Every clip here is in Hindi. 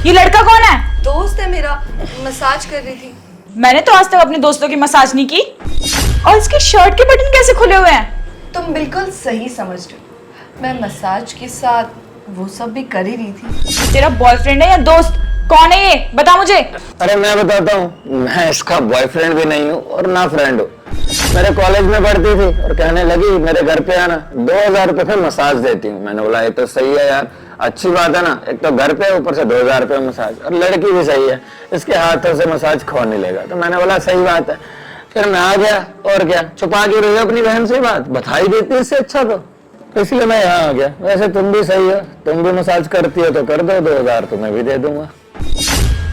ये लड़का कौन है? दोस्त है मेरा, मसाज कर रही थी। मैंने तो आज तक अपने दोस्तों की मसाज नहीं की। और इसके शर्ट के बटन कैसे खुले हुए हैं? तुम बिल्कुल सही समझ रहे हो। मैं मसाज के साथ वो सब भी कर ही रही थी। तेरा बॉयफ्रेंड है या दोस्त? कौन है ये, बता मुझे। अरे मैं बताता हूँ, मैं इसका बॉयफ्रेंड भी नहीं हूँ और ना फ्रेंड हूँ। मेरे कॉलेज में पढ़ती थी और कहने लगी मेरे घर पे आना, 2000 रुपए में मसाज देती हूँ। मैंने बोला ये तो सही है यार, अच्छी बात है ना, एक तो घर पे ऊपर से 2000 रुपए मसाज, और लड़की भी सही है, इसके हाथों से मसाज कौन नहीं लेगा। तो मैंने बोला सही बात है। फिर मैं आ गया, और क्या छुपा के रही अपनी बहन से बात, बधाई देती इससे अच्छा तो इसलिए मैं यहाँ आ गया। वैसे तुम भी सही हो, तुम भी मसाज करती हो तो कर दो, 2000 तो मैं भी दे दूंगा।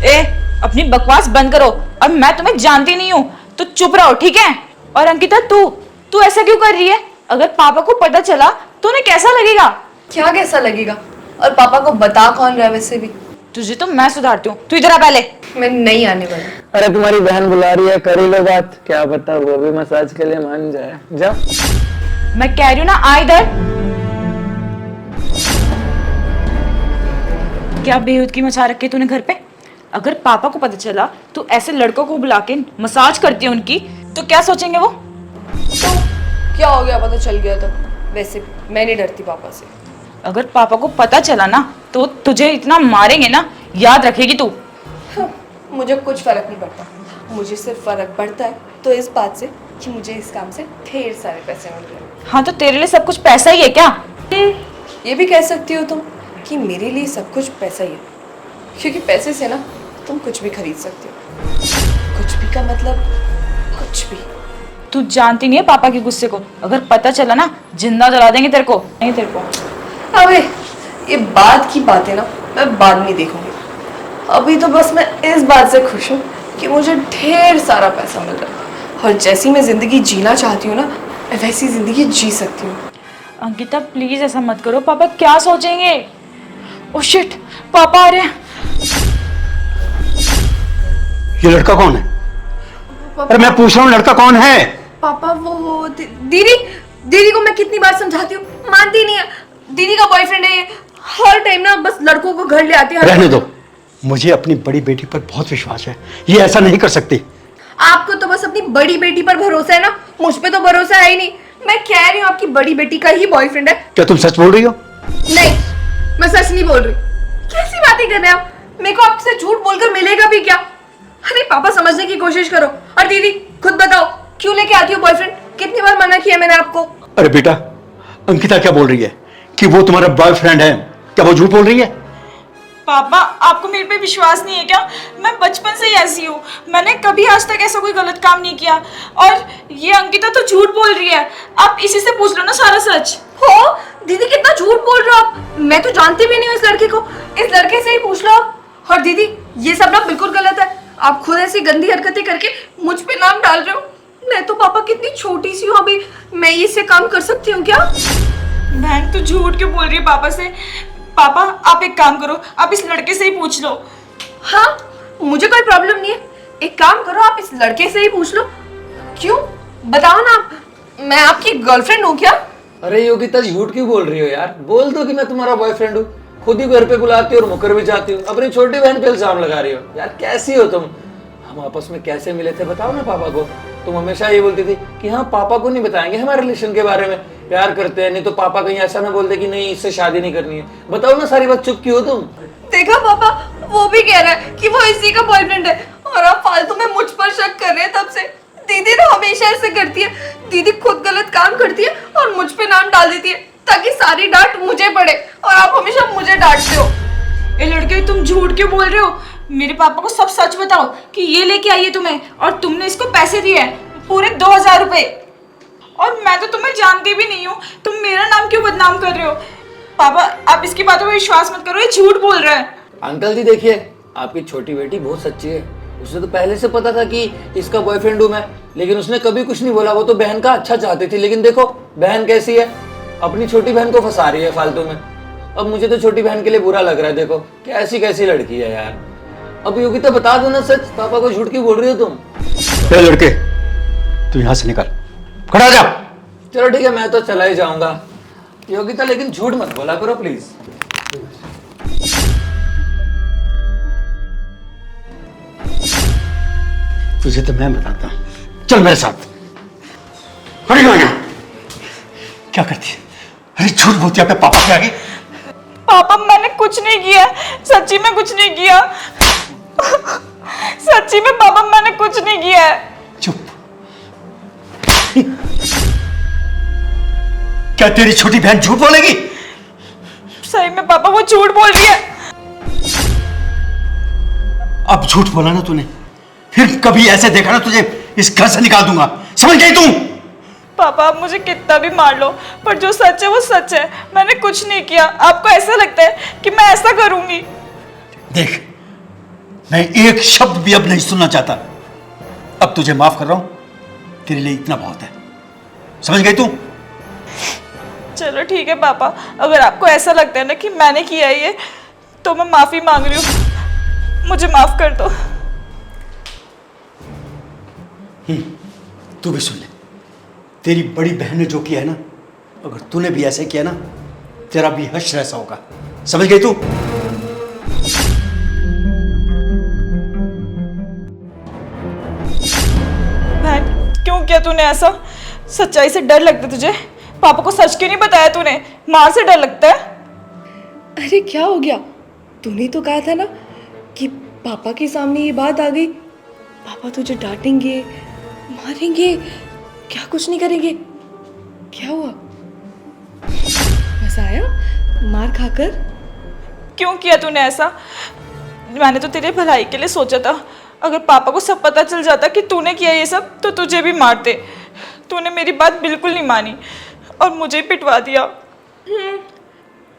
ए, अपनी बकवास बंद करो। और मैं तुम्हें जानती नहीं हूँ तो चुप रहो, ठीक है? और अंकिता, तू ऐसा क्यों कर रही है? अगर पापा को पता चला तो उन्हें कैसा लगेगा? क्या कैसा लगेगा? और पापा को बता कौन रहा है वैसे भी? तुझे तो मैं सुधारती हूँ, तू इधर आ पहले। मैं नहीं आने वाली। अरे तुम्हारी बहन बुला रही है, कर ही लो बात, क्या पता वो भी मसाज के लिए मान जाए। जाओ। मैं कह रही हूँ ना, आ इधर। क्या बेहूद की मचा रखी तूने घर पे? अगर पापा को पता चला तो ऐसे लड़कों को बुला के मसाज करती है उनकी, तो क्या सोचेंगे वो? तो क्या हो गया, पता चल गया तो? वैसे भी मैं नहीं डरती पापा से। अगर पापा को पता चला ना तो तुझे इतना मारेंगे ना, याद रखेगी तू। मुझे कुछ फर्क नहीं पड़ता। मुझे सिर्फ फर्क पड़ता है तो इस बात से कि मुझे इस काम से ढेर सारे पैसे मिल रहे हैं। हाँ, तो तेरे लिए सब कुछ पैसा ही है क्या? ये भी कह सकती हो तुम कि मेरे लिए सब कुछ पैसा ही है, क्योंकि पैसे से ना तुम कुछ भी खरीद सकते हो। कुछ भी का मतलब कुछ भी। तू जानती नहीं है पापा के गुस्से को। अगर पता चला ना, जिंदा जला देंगे तेरे को। नहीं तेरे को। अबे ये बाद की बातें ना मैं बाद में देखूंगी। अभी तो बस मैं इस बात से खुश हूँ कि मुझे ढेर सारा पैसा मिल रहा है, और जैसी मैं जिंदगी जीना चाहती हूँ ना, मैं वैसी जिंदगी जी सकती हूँ। अंकिता प्लीज ऐसा मत करो, पापा क्या सोचेंगे? ओह शिट, पापा आ रहे हैं। ये लड़का कौन है? अरे मैं पूछ रहा हूँ, लड़का कौन है? पापा वो दीदी को मैं कितनी बार समझाती हूँ, मानती नहीं है। दीदी का बॉयफ्रेंड है ये, हर टाइम ना बस लड़कों को घर ले आती है। रहने दो, मुझे अपनी बड़ी बेटी पर बहुत विश्वास है, ये ऐसा नहीं कर सकती। आपको तो बस अपनी बड़ी बेटी पर भरोसा है ना, मुझ पे तो भरोसा है ही नहीं। मैं कह रही हूँ आपकी बड़ी बेटी का ही बॉयफ्रेंड है। क्या तुम सच बोल रही हो? नहीं, मैं सच नहीं बोल रही। कैसी बातें कर रहे हैं आप? मेरे को आपसे झूठ बोलकर मिलेगा भी क्या? अरे पापा, समझने की कोशिश करो। और दीदी खुद बताओ, क्यों लेके आती हो बॉयफ्रेंड? कितनी बार मना किया मैंने आपको? अरे बेटा, अंकिता क्या बोल रही है कि वो तुम्हारा बॉयफ्रेंड है? क्या वो झूठ बोल रही है? पापा, आपको मेरे पे विश्वास नहीं है क्या? मैं बचपन से ही ऐसी हूँ, मैंने कभी आज तक ऐसा कोई गलत काम नहीं किया। और ये अंकिता तो झूठ बोल रही है। आप इसी से पूछ लो ना सारा सच। हो दीदी, कितना झूठ बोल रहे हो आप? मैं तो जानती भी नहीं हूँ इस लड़के को। इस लड़के से ही पूछ लो आप। और दीदी ये सब ना बिल्कुल गलत है। आप खुद ऐसी गंदी हरकतें करके मुझ पे नाम डाल रहे हो। मैं तो पापा कितनी छोटी सी हूँ अभी, मैं इससे काम कर सकती हूँ क्या? बहन तो झूठ क्यों बोल रही है पापा से? पापा आप एक काम करो, आप इस लड़के से ही पूछ लो। हाँ, मुझे कोई प्रॉब्लम नहीं है। एक काम करो, आप इस लड़के से ही पूछ लो। क्यों, बताओ ना आप, मैं आपकी गर्लफ्रेंड हूँ क्या? अरे योगिता, झूठ क्यों बोल रही हो यार? बोल दो कि मैं तुम्हारा बॉयफ्रेंड हूँ। खुद ही घर पे बुलाती हो और मुकर भी जाती हो। अपनी छोटी बहन पे इल्जाम लगा रही हो यार, कैसी हो तुम? हम आपस में कैसे मिले थे बताओ ना पापा को। तुम हमेशा ये बोलती थी कि हाँ पापा को नहीं बताएंगे हमारे रिलेशन के बारे में, प्यार करते हैं, नहीं तो पापा कहीं ऐसा ना बोल दे कि नहीं इससे शादी नहीं करनी है। बताओ ना सारी बात, चुप क्यों हो तुम? देखा पापा, वो भी कह रहा है कि वो इसी का बॉयफ्रेंड है, और आप फालतू में मुझ पर शक कर रहे हैं तब से। दीदी तो हमेशा ऐसे करती है। दीदी खुद गलत काम करती है और मुझ पे नाम डाल देती है ताकि सारी डांट मुझे पड़े, और आप हमेशा मुझे डांटते हो। ए लड़के, तुम झूठ क्यों बोल रहे हो? मेरे पापा को सब सच बताओ कि ये लेके आई है तुम्हें और तुमने इसको पैसे दिए हैं, पूरे 2000 रुपए। और मैं तो तुम्हें जानती भी नहीं हूँ, तुम मेरा नाम क्यों बदनाम कर रहे हो? पापा आप इसकी बातों पर विश्वास मत करो, ये झूठ बोल रहा है। अंकल जी देखिए, आपकी छोटी बेटी बहुत सच्ची है। उसे तो पहले से पता था कि इसका बॉयफ्रेंड हूँ मैं, लेकिन उसने कभी कुछ नहीं बोला। वो तो बहन का अच्छा चाहती थी, लेकिन देखो बहन कैसी है, अपनी छोटी बहन को फंसा रही है फालतू में। अब मुझे तो छोटी बहन के लिए बुरा लग रहा है। देखो कैसी कैसी लड़की है यार। अब योगिता बता दो ना सच, पापा को झूठ क्यों बोल रही हो तुम? लड़के तू यहाँ से निकल, खड़ा जा। चलो ठीक है, मैं तो चला ही जाऊंगा। योगिता लेकिन झूठ मत बोला करो प्लीज। तुझे तो मैं बताता हूँ, चल मेरे साथ। अरे गाना क्या करती है? अरे झूठ बोलती है अपने पापा के आगे। पापा मैंने कुछ नहीं किया, सच्ची में कुछ नहीं किया। सच्ची में पापा मैंने कुछ नहीं किया है। चुप। क्या तेरी छोटी बहन झूठ बोलेगी? सही में पापा वो झूठ बोल रही है। अब झूठ बोला ना तूने, फिर कभी ऐसे देखा ना तुझे इस घर से निकाल दूंगा, समझ गई तू? पापा आप मुझे कितना भी मार लो, पर जो सच है वो सच है। मैंने कुछ नहीं किया। आपको ऐसा लगता है कि मैं ऐसा करूंगी? देख, मैं एक शब्द भी अब नहीं सुनना चाहता। अब तुझे माफ कर रहा हूं, तेरे लिए इतना बहुत है, समझ गई तू? चलो ठीक है पापा, अगर आपको ऐसा लगता है ना कि मैंने किया है ये, तो मैं माफी मांग रही हूँ, मुझे माफ कर दो। तू भी सुन ले, तेरी बड़ी बहन ने जो किया है ना, अगर तूने भी ऐसे किया ना, तेरा भी हश्र ऐसा होगा, समझ गई तू? बहन क्यों किया तूने ऐसा? सच्चाई से डर लगता है तुझे? पापा को सच क्यों नहीं बताया तूने? मार से डर लगता है? अरे क्या हो गया? तूने तो कहा था ना कि पापा के सामने ये बात आ गई, पापा तुझे डांटेंगे, मारेंगे, क्या कुछ नहीं करेंगे। क्या हुआ? मजा आया मार खाकर? क्यों किया तूने ऐसा? मैंने तो तेरे भलाई के लिए सोचा था। अगर पापा को सब पता चल जाता कि तूने किया ये सब, तो तुझे भी मारते। तूने मेरी बात बिल्कुल नहीं मानी और मुझे ही पिटवा दिया।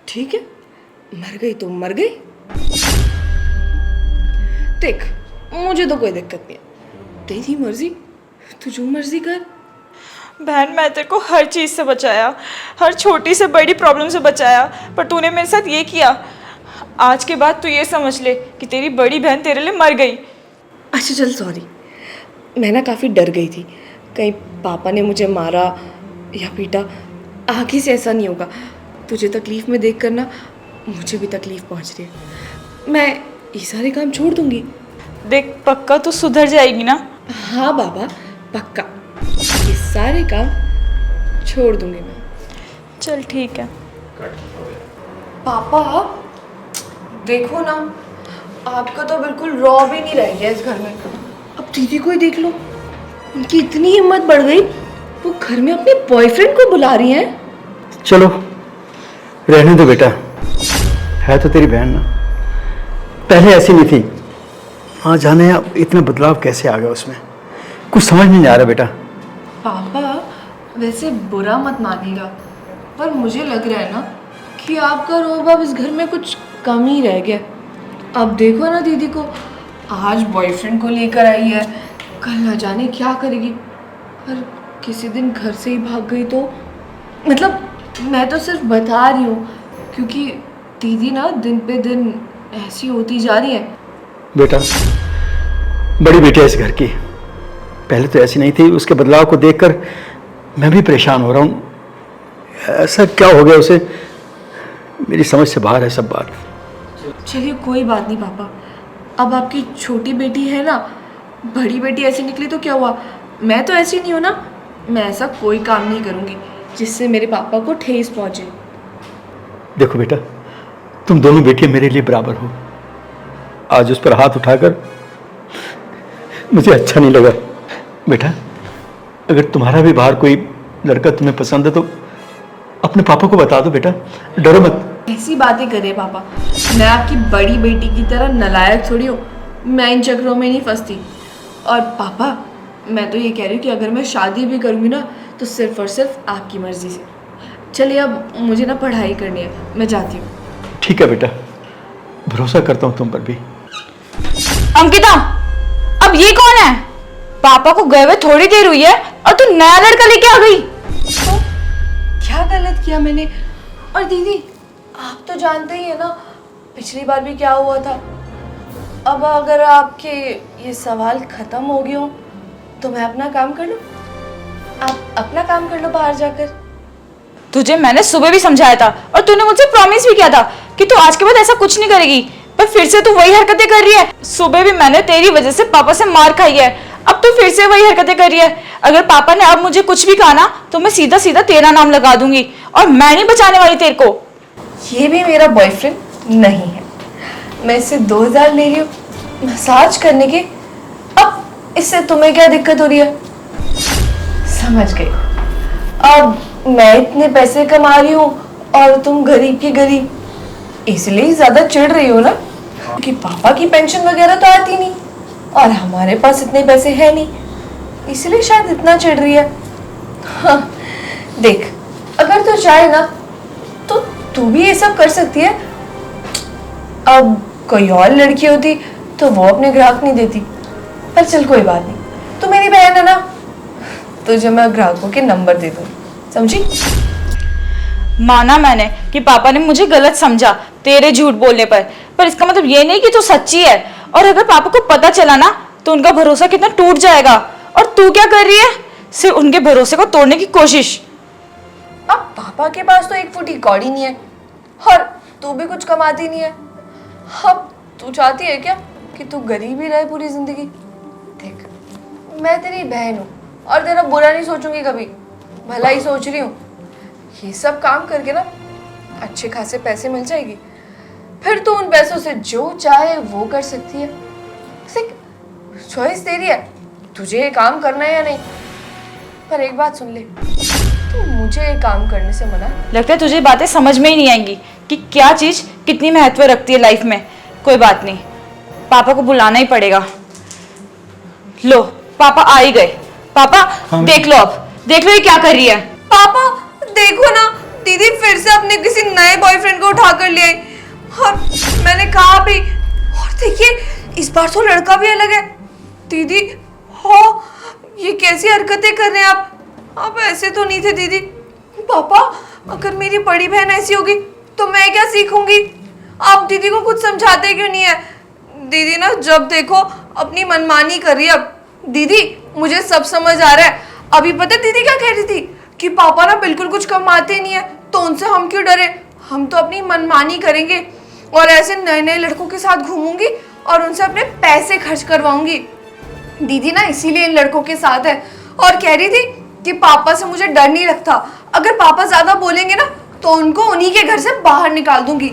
ठीक है, मर गई तो मर गई। देख, मुझे तो कोई दिक्कत नहीं है, तेरी मर्जी, तू जो मर्जी कर। बहन मैं तेरे को हर चीज़ से बचाया, हर छोटी से बड़ी प्रॉब्लम से बचाया, पर तूने मेरे साथ ये किया। आज के बाद तू ये समझ ले कि तेरी बड़ी बहन तेरे लिए मर गई। अच्छा चल सॉरी, मैं ना काफ़ी डर गई थी, कहीं पापा ने मुझे मारा या पीटा। आगे से ऐसा नहीं होगा। तुझे तकलीफ़ में देख कर ना मुझे भी तकलीफ़ पहुंच रही है। मैं ये सारे काम छोड़ दूंगी। देख पक्का तू सुधर जाएगी ना? हाँ बाबा, पक्का ये सारे काम छोड़ दूंगी मैं। चल ठीक है। पापा देखो ना, आपका तो बिल्कुल रॉ भी नहीं रह गया इस घर में। अब दीदी को ही देख लो, उनकी इतनी हिम्मत बढ़ गई, वो घर में अपने बॉयफ्रेंड को बुला रही हैं। चलो रहने दो बेटा, है तो तेरी बहन ना, पहले ऐसी नहीं थी, हाँ जाने अब इतना बदलाव कैसे आ गया उसमें, कुछ समझ नहीं आ रहा बेटा। पापा वैसे बुरा मत मानिएगा, पर मुझे लग रहा है ना कि आपका रोब अब इस घर में कुछ कम ही रह गया। अब देखो ना दीदी को, आज बॉयफ्रेंड को लेकर आई है, कल ना जाने क्या करेगी, और किसी दिन घर से ही भाग गई तो। मतलब मैं तो सिर्फ बता रही हूँ, क्योंकि दीदी ना दिन पे दिन ऐसी होती जा रही है। बेटा बड़ी बेटी है इस घर की, पहले तो ऐसी नहीं थी, उसके बदलाव को देखकर मैं भी परेशान हो रहा हूँ। ऐसा क्या हो गया उसे, मेरी समझ से बाहर है सब बात। चलिए कोई बात नहीं पापा, अब आपकी छोटी बेटी है ना, बड़ी बेटी ऐसी निकली तो क्या हुआ, मैं तो ऐसी नहीं हूँ ना। मैं ऐसा कोई काम नहीं करूँगी जिससे मेरे पापा को ठेस पहुँचे। देखो बेटा, तुम दोनों बेटियां मेरे लिए बराबर हो, आज उस पर हाथ उठाकर मुझे अच्छा नहीं लगा। बेटा अगर तुम्हारा भी बाहर कोई लड़का तुम्हें पसंद है तो अपने पापा को बता दो बेटा, डरो मत। ऐसी बातें करे पापा, मैं आपकी बड़ी बेटी की तरह नालायक थोड़ी हूँ, मैं इन चक्रों में नहीं फंसती। और पापा मैं तो ये कह रही हूँ कि अगर मैं शादी भी करूँगी ना तो सिर्फ और सिर्फ आपकी मर्जी से। चलिए अब मुझे ना पढ़ाई करनी है, मैं जाती हूँ। ठीक है बेटा, भरोसा करता हूँ तुम पर भी। अंकिता अब ये कौन है? पापा को गए हुए थोड़ी देर हुई है और तू नया लड़का लेके आ गई। तो क्या गलत किया मैंने? और दीदी आप तो जानते ही है ना पिछली बार भी क्या हुआ था। अब अगर आपके ये सवाल खत्म हो गए हो तो मैं अपना काम कर लूँ, आप अपना काम कर लो बाहर जाकर। तुझे मैंने सुबह भी समझाया था और तूने मुझसे प्रॉमिस भी किया था कि तू आज के बाद ऐसा कुछ नहीं करेगी, पर फिर से तू वही हरकतें कर रही है। सुबह भी मैंने तेरी वजह से पापा से मार खाई है, अब तो फिर से वही हरकतें कर रही है। अगर पापा ने अब मुझे कुछ भी कहा ना तो मैं सीधा सीधा तेरा नाम लगा दूंगी और मैं नहीं बचाने वाली तेरे को। ये भी मेरा बॉयफ्रेंड नहीं है। मैं इससे 2000 ले रही हूँ मसाज करने के। अब इससे तुम्हें क्या दिक्कत हो रही है? समझ गई। अब मैं इतने पैसे कमा रही हूँ और तुम गरीब की गरीब, इसलिए ज्यादा चिढ़ रही हो ना? क्योंकि पापा की पेंशन वगैरह तो आती नहीं और हमारे पास इतने पैसे हैं नहीं, इसलिए शायद इतना चिढ़ रही है। हाँ, देख, अगर तू चाहे ना तो तू भी ये सब कर सकती है। अब कोई और लड़की होती तो वो अपने ग्राहक नहीं देती, पर चल कोई बात नहीं, तू मेरी बहन है ना, तुझे मैं ग्राहकों के नंबर दे दूँ, समझी? माना मैंने कि पापा ने मुझे गलत समझा तेरे झूठ बोलने पर इसका मतलब ये नहीं कि तू सच्ची है। और अगर पापा को पता चला ना तो उनका भरोसा कितना टूट जाएगा। और तू क्या कर रही है? सिर्फ उनके भरोसे को तोड़ने की कोशिश। अब पापा के पास तो 1 फुटी कौड़ी नहीं है और तू भी कुछ कमाती नहीं है। अब तू चाहती है क्या कि तू गरीब ही रहे पूरी जिंदगी? देख, मैं तेरी बहन हूँ और तेरा बुरा नहीं सोचूंगी कभी, भला ही सोच रही हूँ। ये सब काम करके ना अच्छे खासे पैसे मिल जाएगी, फिर तू उन पैसों से जो चाहे वो कर सकती है। चॉइस तेरी है, तुझे ये काम करना है या नहीं। पर एक बात सुन ले, तू मुझे ये काम करने से मना। लगता है तुझे बातें समझ में ही नहीं आएंगी कि क्या चीज कितनी महत्व रखती है लाइफ में। कोई बात नहीं, पापा को बुलाना ही पड़ेगा। लो, पापा आ ही गए। पापा हाँ। देख लो, अब देख लो ये क्या कर रही है। पापा देखो ना, दीदी फिर से अपने किसी नए बॉयफ्रेंड को उठा कर ले आई। और मैंने कहा भी, और देखिए इस बार तो लड़का भी अलग है। दीदी हो, ये कैसी हरकतें कर रहे हैं आप ऐसे तो नहीं थे दीदी। पापा, अगर मेरी बड़ी बहन ऐसी होगी तो मैं क्या सीखूंगी? आप दीदी को कुछ समझाते क्यों नहीं है? दीदी ना जब देखो अपनी मनमानी कर रही है। अब दीदी मुझे सब समझ आ रहा है। अभी पता दीदी क्या कह रही थी कि पापा ना बिल्कुल कुछ कमाते नहीं है, तो उनसे हम क्यों डरे, हम तो अपनी मनमानी करेंगे और ऐसे नए नए लड़कों के साथ घूमूंगी और उनसे अपने पैसे खर्च करवाऊंगी। दीदी ना इसीलिए इन लड़कों के साथ है और कह रही थी कि पापा से मुझे डर नहीं लगता, अगर पापा ज्यादा बोलेंगे ना तो उनको उन्हीं के घर से बाहर निकाल दूंगी।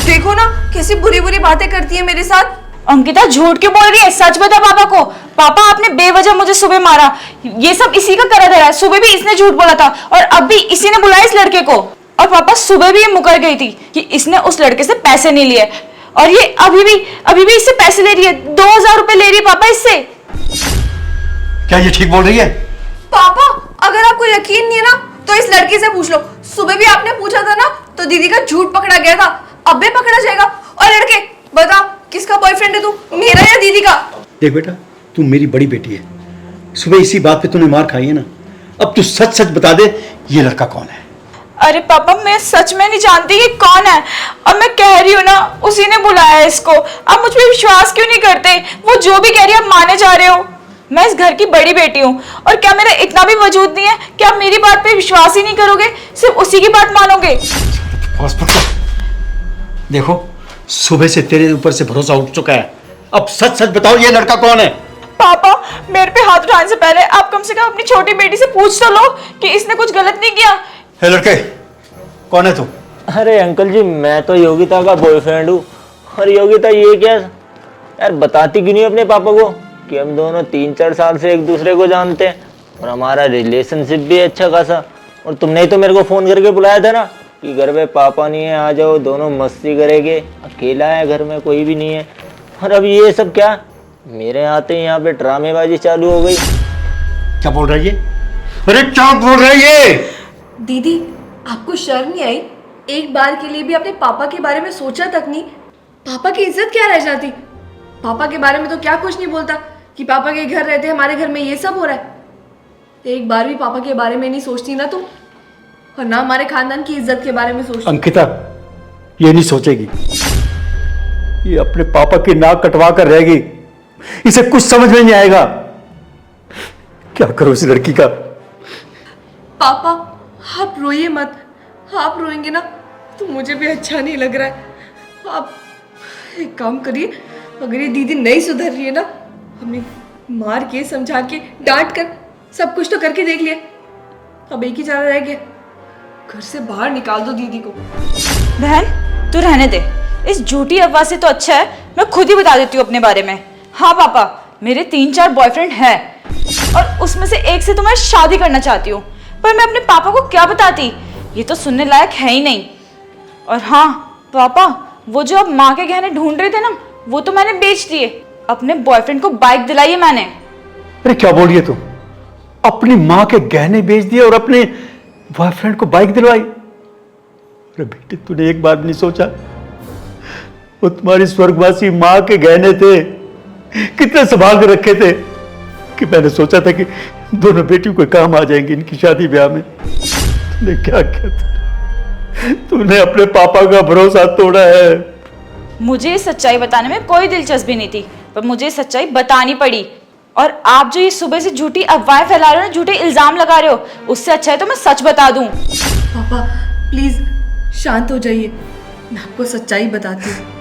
देखो ना कैसी बुरी बुरी बातें करती है मेरे साथ। अंकिता झूठ क्यों बोल रही है? सच बता पापा को। पापा आपने बेवजह मुझे सुबह मारा, ये सब इसी का करा धरा है। सुबह भी इसने झूठ बोला था और अब भी इसी ने बुलाया इस लड़के को। और पापा सुबह भी ये मुकर गई थी कि इसने उस लड़के से पैसे नहीं लिए और ये अभी भी इससे पैसे ले रही है। 2000 रुपए ले रही है पापा इससे। क्या ये ठीक बोल रही है? पापा, अगर आपको यकीन नहीं है ना तो इस लड़की से पूछ लो। सुबह भी आपने पूछा था ना तो दीदी का झूठ पकड़ा गया था, अब भी पकड़ा जाएगा। और लड़के बता, किसका बॉयफ्रेंड है तू, मेरा या दीदी का? देख बेटा, तू मेरी बड़ी बेटी है, सुबह इसी बात पे तूने मार खाई है ना। अब तू सच सच बता दे, ये लड़का कौन है? अरे पापा, मैं सच में नहीं जानती ये कौन है और मैं कह रही हूँ ना उसी ने बुलाया है इसको। आप मुझ पर विश्वास क्यों नहीं करते? वो जो भी कह रही है आप माने जा रहे हो। मैं इस घर की बड़ी बेटी हूँ और क्या मेरा इतना भी वजूद नहीं है कि आप मेरी बात पे विश्वास ही नहीं करोगे, सिर्फ उसी की बात मानोगे? देखो, सुबह से तेरे ऊपर से भरोसा उठ चुका है, अब सच सच बताओ ये लड़का कौन है? पापा, मेरे पे हाथ उठाने से पहले आप कम से कम अपनी छोटी बेटी से पूछ तो लो कि इसने कुछ गलत नहीं किया। हे लड़के, कौन है तू? अरे अंकल जी, मैं तो योगिता का बॉयफ्रेंड हूँ। और योगिता ये क्या यार, बताती क्यों नहीं अपने पापा को कि हम दोनों 3-4 साल से एक दूसरे को जानते हैं और हमारा रिलेशनशिप भी अच्छा खासा। और तुमने ही तो मेरे को फ़ोन करके बुलाया था ना कि घर में पापा नहीं है, आ जाओ, दोनों मस्ती करेंगे। अकेला है घर में, कोई भी नहीं है। और अब ये सब क्या, मेरे आते ही यहाँ पे ड्रामेबाजी चालू हो गई। क्या बोल रहा है ये? अरे क्या बोल रहा है ये? दीदी, आपको शर्म नहीं आई? एक बार के लिए भी अपने पापा के बारे में सोचा तक नहीं। पापा की इज्जत क्या रह जाती? पापा के बारे में तो क्या कुछ नहीं बोलता कि पापा के घर रहते, हमारे घर में ये सब हो रहा है। एक बार भी पापा के बारे में नहीं सोचती ना तुम, और ना हमारे खानदान की इज्जत के बारे में सोचती। अंकिता ये नहीं सोचेगी, ये अपने पापा की नाक कटवा कर रहेगी। इसे कुछ समझ में नहीं आएगा। क्या करो इस लड़की का? पापा, आप रोइए मत। आप रोएंगे ना तो मुझे भी अच्छा नहीं लग रहा है। आप एक काम करिए, अगर ये दीदी नहीं सुधर रही है ना, अपनी मार के समझा के डांट कर सब कुछ तो करके देख लिया, अब एक ही चारा रह गया, घर से बाहर निकाल दो दीदी को। बहन तू रहने दे, इस झूठी अफवाह से तो अच्छा है मैं खुद ही बता देती हूँ अपने बारे में। हाँ पापा, मेरे 3-4 बॉयफ्रेंड हैं और उसमें से एक से तो मैं शादी करना चाहती हूँ, पर मैं अपने पापा को क्या बताती, ये तो सुनने लायक है ही नहीं। और हाँ पापा, वो जो अब माँ के गहने ढूंढ रहे थे ना, वो तो मैंने बेच दिए। अपने बॉयफ्रेंड को बाइक दिलाई है मैंने। अरे क्या बोल रही है तुम? अपनी माँ के गहने बेच दिए और अपने बॉयफ्रेंड को बाइक दिलवाई? अरे बेटे, तूने एक बार नहीं सोचा वो तुम्हारी स्वर्गवासी माँ के गहने थे, कितने संभाल के रखे थे, कि मैंने सोचा था कि दोनों बेटियों को काम आ जाएंगी इनकी शादी ब्याह में। तूने क्या किया? तूने अपने पापा का भरोसा तोड़ा है। मुझे इस सच्चाई बताने में कोई दिलचस्पी नहीं थी, पर मुझे ये सच्चाई बतानी पड़ी। और आप जो ये सुबह से झूठी अफवाहें फैला रहे हो ना, झूठे इल्जाम लगा रहे हो, उससे अच्छा है तो मैं सच बता दूं। पापा प्लीज शांत हो जाइए, मैं आपको सच्चाई बताती हूँ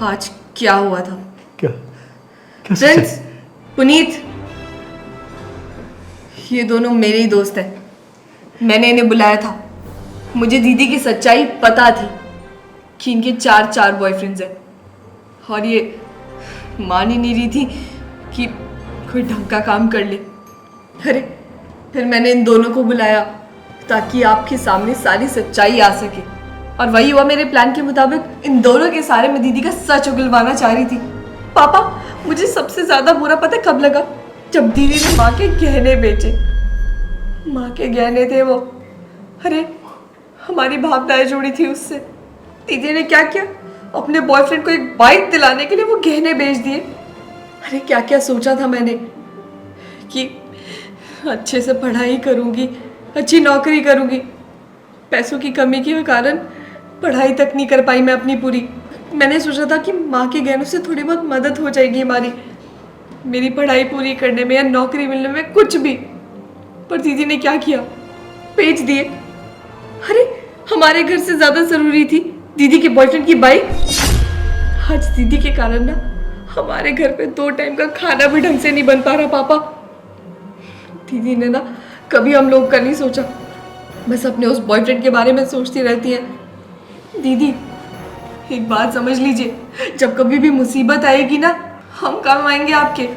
आज क्या हुआ था। क्या क्या फ्रेंड्स, पुनीत, ये दोनों मेरे ही दोस्त हैं, मैंने इन्हें बुलाया था। मुझे दीदी की सच्चाई पता थी कि इनके 4 बॉयफ्रेंड्स हैं, और ये मान ही नहीं रही थी कि कोई ढंग का काम कर ले। अरे फिर मैंने इन दोनों को बुलाया ताकि आपके सामने सारी सच्चाई आ सके, और वही हुआ। मेरे प्लान के मुताबिक इन दोनों के सारे मैं दीदी का सच उगलवाना चाह रही थी। पापा, मुझे सबसे ज्यादा बुरा पता कब लगा? जब दीदी ने माँ के गहने बेचे। माँ के गहने थे वो। अरे हमारी भावनाएं जुड़ी थी उससे। दीदी ने क्या किया? अपने बॉयफ्रेंड को एक बाइक दिलाने के लिए वो गहने बेच दिए। अरे क्या क्या सोचा था मैंने कि अच्छे से पढ़ाई करूंगी, अच्छी नौकरी करूंगी। पैसों की कमी के कारण पढ़ाई तक नहीं कर पाई मैं अपनी पूरी। मैंने सोचा था कि माँ के गहनों से थोड़ी बहुत मदद हो जाएगी हमारी, मेरी पढ़ाई पूरी करने में या नौकरी मिलने में, कुछ भी। पर दीदी ने क्या किया? बेच दिए। अरे हमारे घर से ज्यादा जरूरी थी दीदी के बॉयफ्रेंड की बाइक। आज दीदी के कारण ना हमारे घर पे 2 टाइम का खाना भी ढंग से नहीं बन पा रहा पापा। दीदी ने ना कभी हम लोग का नहीं सोचा, बस अपने उस बॉयफ्रेंड के बारे में सोचती रहती है। दीदी एक बात समझ लीजिए, जब कभी भी मुसीबत आएगी ना, हम काम आएंगे आपके।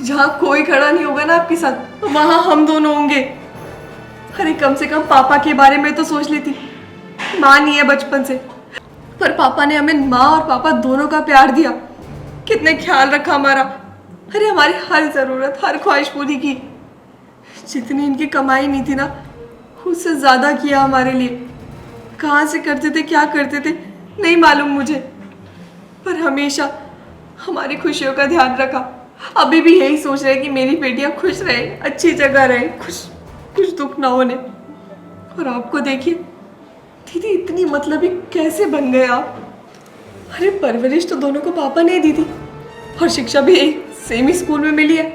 जहाँ कोई खड़ा नहीं होगा ना आपके साथ, वहां हम दोनों होंगे। अरे कम से कम पापा के बारे में तो सोच लेती। माँ नहीं है बचपन से, पर पापा ने हमें माँ और पापा दोनों का प्यार दिया, कितने ख्याल रखा हमारा। अरे हमारी हर जरूरत, हर ख्वाहिश पूरी की। जितनी इनकी कमाई नहीं थी ना, उससे ज्यादा किया हमारे लिए। कहाँ से करते थे, क्या करते थे नहीं मालूम मुझे, पर हमेशा हमारी खुशियों का ध्यान रखा। अभी भी यही सोच रहे कि मेरी बेटियां खुश रहे, अच्छी जगह रहे, कुछ दुख ना होने। और आपको देखिए दीदी, इतनी मतलबी कैसे बन गए आप? अरे परवरिश तो दोनों को पापा ने दी थी, और शिक्षा भी एक सेम ही स्कूल में मिली है,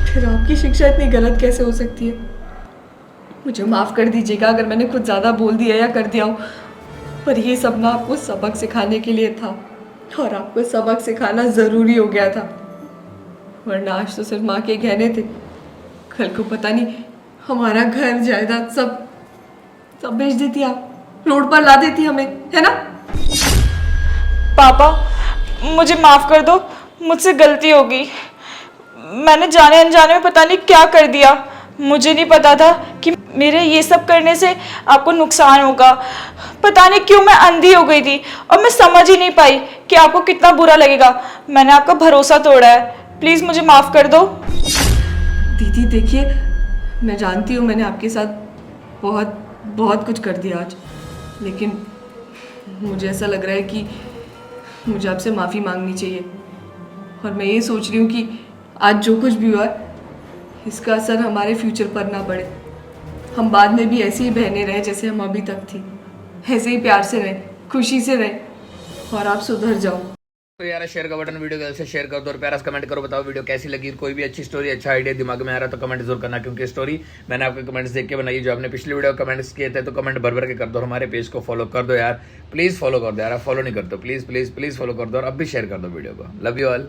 फिर आपकी शिक्षा इतनी गलत कैसे हो सकती है? मुझे माफ़ कर दीजिएगा अगर मैंने कुछ ज़्यादा बोल दिया या कर दिया हो, पर ये सब ना आपको सबक सिखाने के लिए था, और आपको सबक सिखाना ज़रूरी हो गया था। वरना आज तो सिर्फ माँ के गहने थे, कल को पता नहीं हमारा घर जायदाद सब बेच देती आप, रोड पर ला देती हमें, है ना? पापा मुझे माफ कर दो, मुझसे गलती हो गई। मैंने जाने अनजाने में पता नहीं क्या कर दिया। मुझे नहीं पता था कि मेरे ये सब करने से आपको नुकसान होगा। पता नहीं क्यों मैं अंधी हो गई थी और मैं समझ ही नहीं पाई कि आपको कितना बुरा लगेगा। मैंने आपका भरोसा तोड़ा है, प्लीज़ मुझे माफ़ कर दो। दीदी देखिए, मैं जानती हूँ मैंने आपके साथ बहुत कुछ कर दिया आज, लेकिन मुझे ऐसा लग रहा है कि मुझे आपसे माफ़ी मांगनी चाहिए। और मैं ये सोच रही हूँ कि आज जो कुछ भी हुआ है, इसका असर हमारे फ्यूचर पर ना पड़े। हम बाद में भी ऐसी ही बहनें रहे जैसे हम अभी तक थी, ऐसे ही प्यार से रहे, खुशी से रहे, और आप सुधर जाओ। तो यार शेयर का बटन वीडियो को शेयर कर दो और प्यारा कमेंट करो, बताओ वीडियो कैसी लगी। कोई भी अच्छी स्टोरी, अच्छा आइडिया दिमाग में आ रहा तो कमेंट जरूर करना, क्योंकि स्टोरी मैंने आपके कमेंट्स देख के बनाई। जो आपने पिछली वीडियो कमेंट्स किए थे तो कमेंट भर के कर दो। हमारे पेज को फॉलो कर दो यार, प्लीज फॉलो कर दो यार। फॉलो नहीं करते प्लीज फॉलो कर दो और अब भी शेयर कर दो वीडियो को। Love you all.